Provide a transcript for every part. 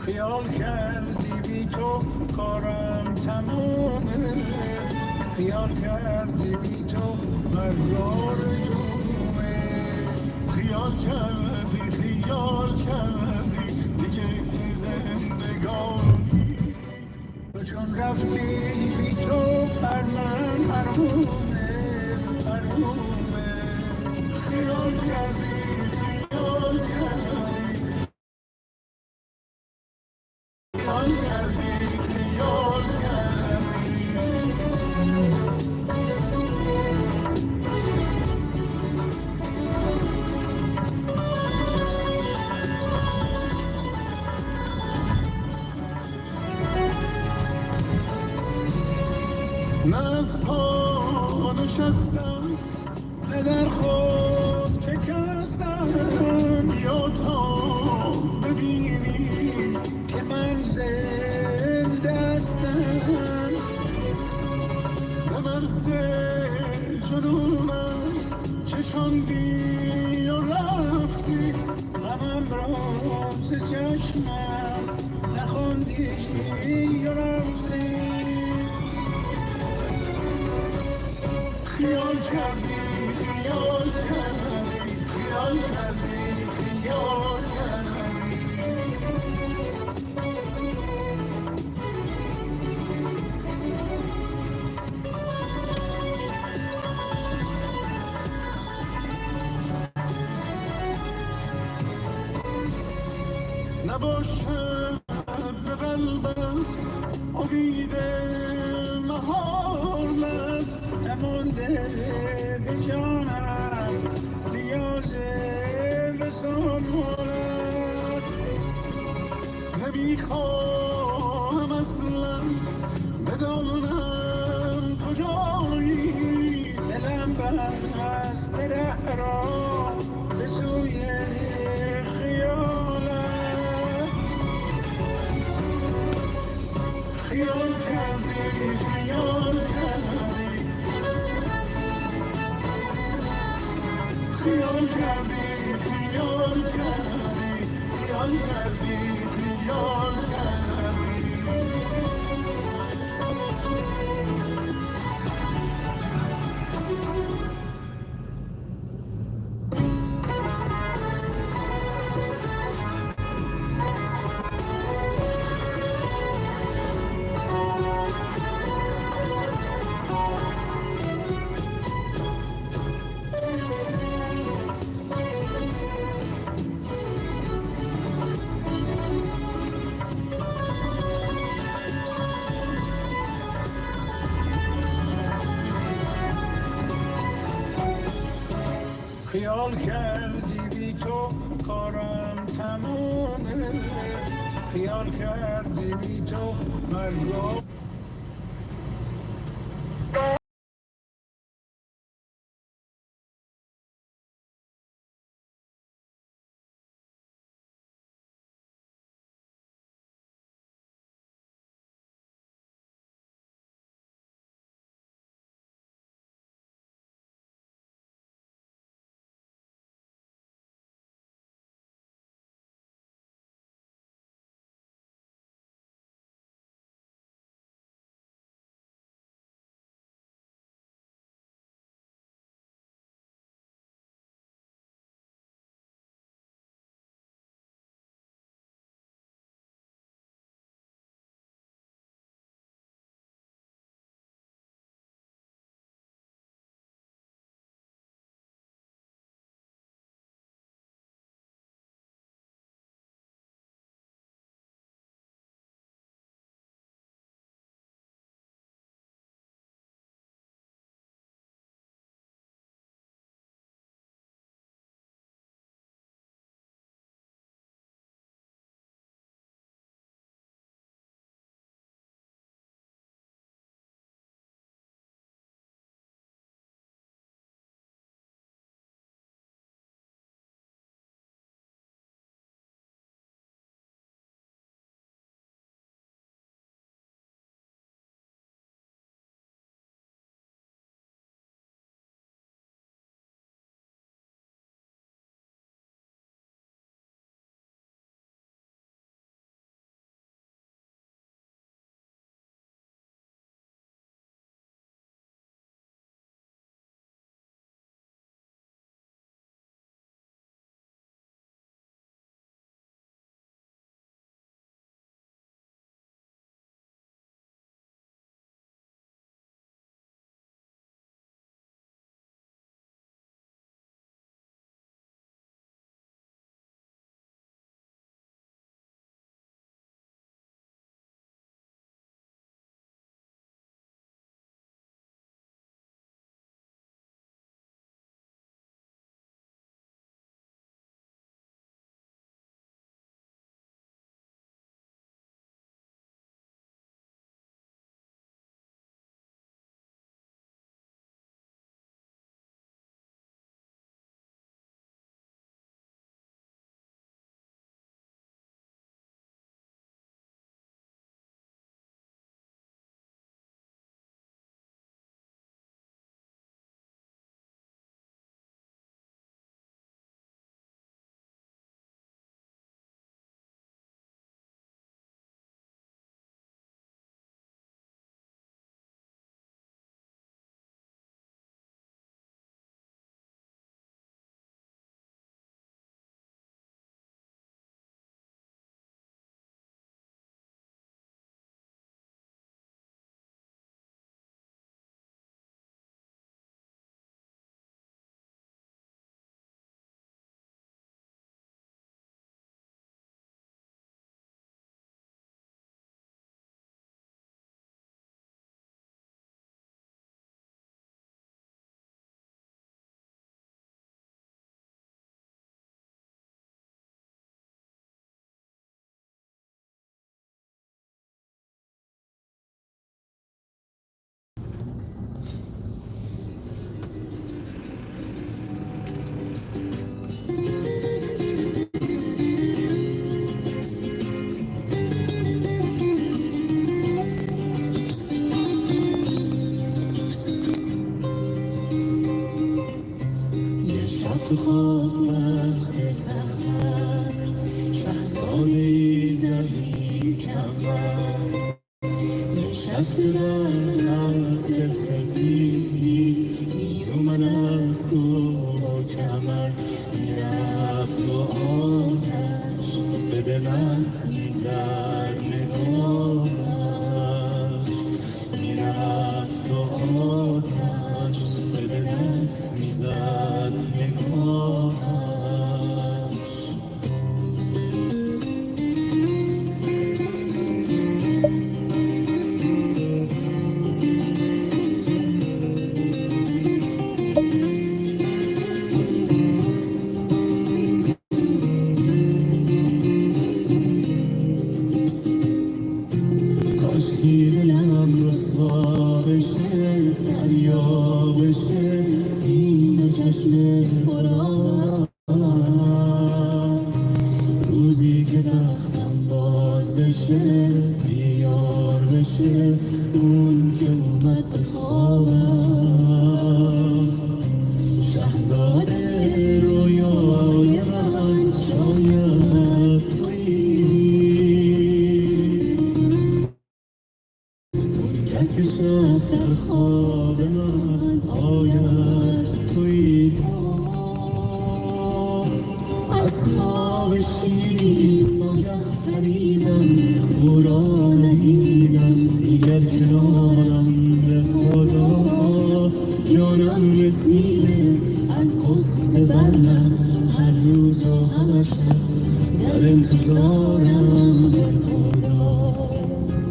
خیال کردی بی تو کارم تمومه، خیال کردی بی تو قرار جومه، خیال کردی دیگه زندگانی تو چون رفتی بی تو بر من مرهومه مرهومه. خیال کردی نه از پا نشستم نه در خود شکستم، بیا تا ببینی که من زنده هستم، به مرز جنونم چشم ماندی و رفتی غمم را ز چشمم نخوندی و رفتی خیال کردی خیال کردی خیال کردی خیال کردی نباشد به قلبم امید محالت نمانده به جانم نیاز وصال مالت نمیخواهم اصلا بدانم کجایی دلم بست ره را به سوی خیالت خیال کردی خیال کردی خیال کردی خیال کردی خیال کردی خیال کردی خیال کردی بی تو کارم تمومه خیال کردی بی تو مرگم تو خواب وقت سحر شهزاده‌ای زمین کمر نشسته در قصر سفید میومد از کوه و کمر میرفت و آتش به دلم میزد نگاهش میرفت و آتش به دلم میزد نگاهش کاشکی دلم رسوا بشه دریا بشه این چشم باران روزی که بختم باز بشه بیار بشه اون که اومد به خوابم شهزاده رویای من شاید تویی کس که شب در خواب من آید توی تو از خواب شیرین ناگه پریدم او را ندیدم دیگر کنارم به خدا جانم رسیده از غصه بندم هر روز و هر شب در انتظارم به خدا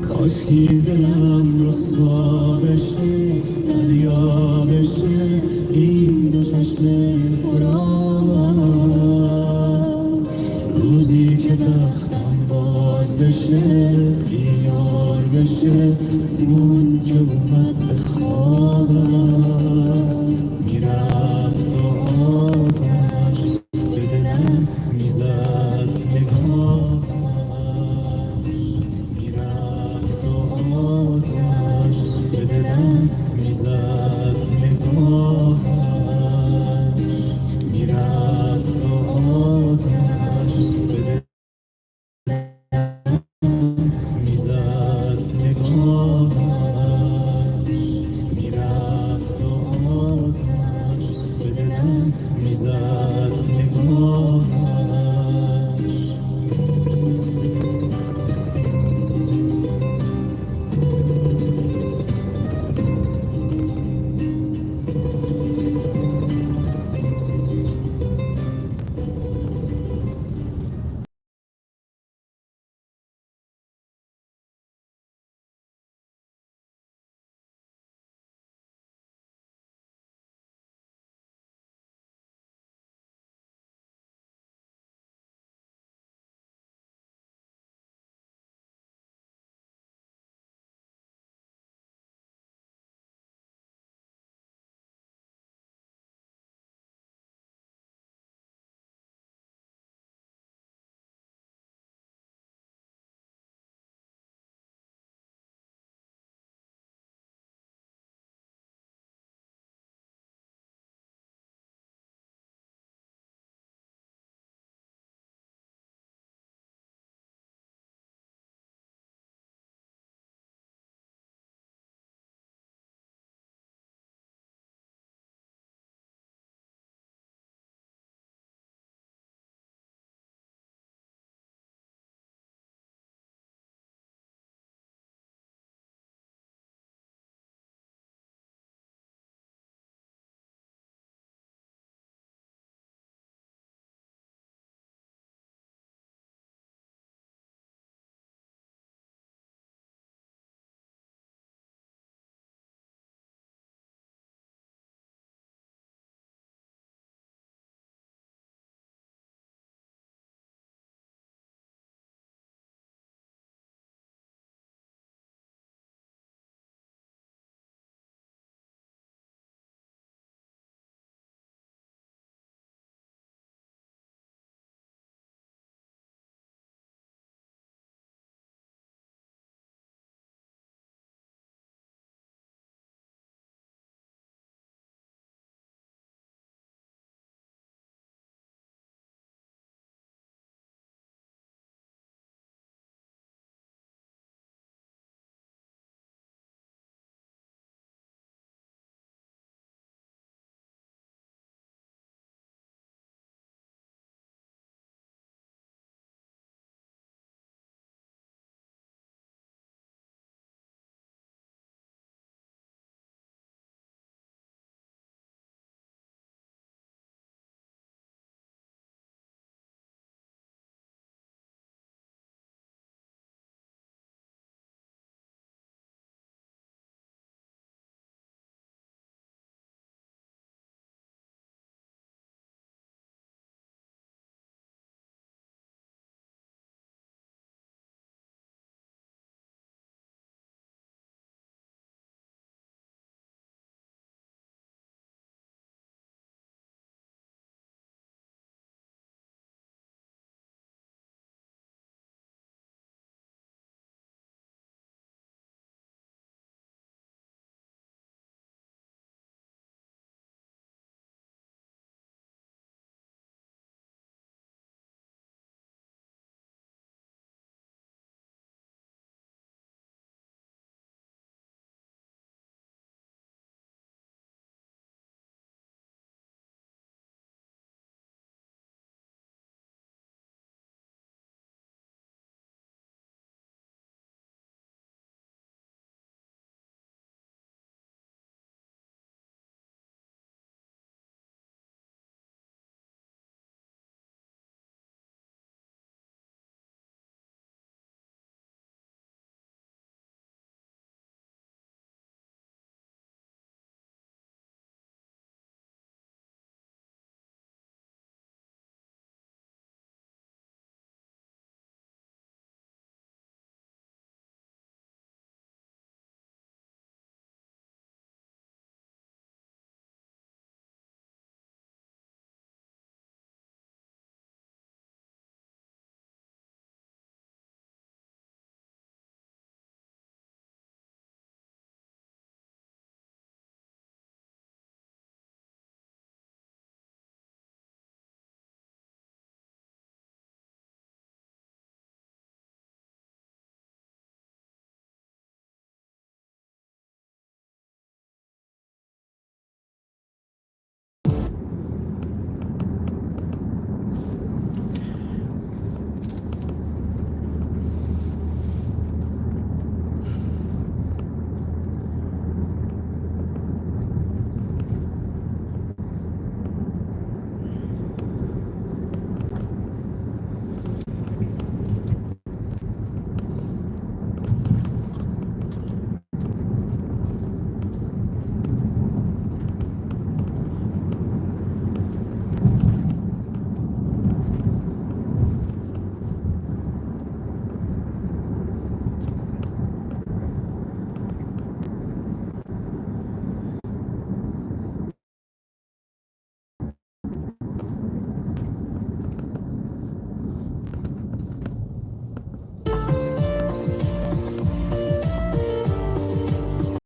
کاشکی دلم رسوا بشه دریا بشه این دو چشم پرآب روزی که بختم باز بشه بیار بشه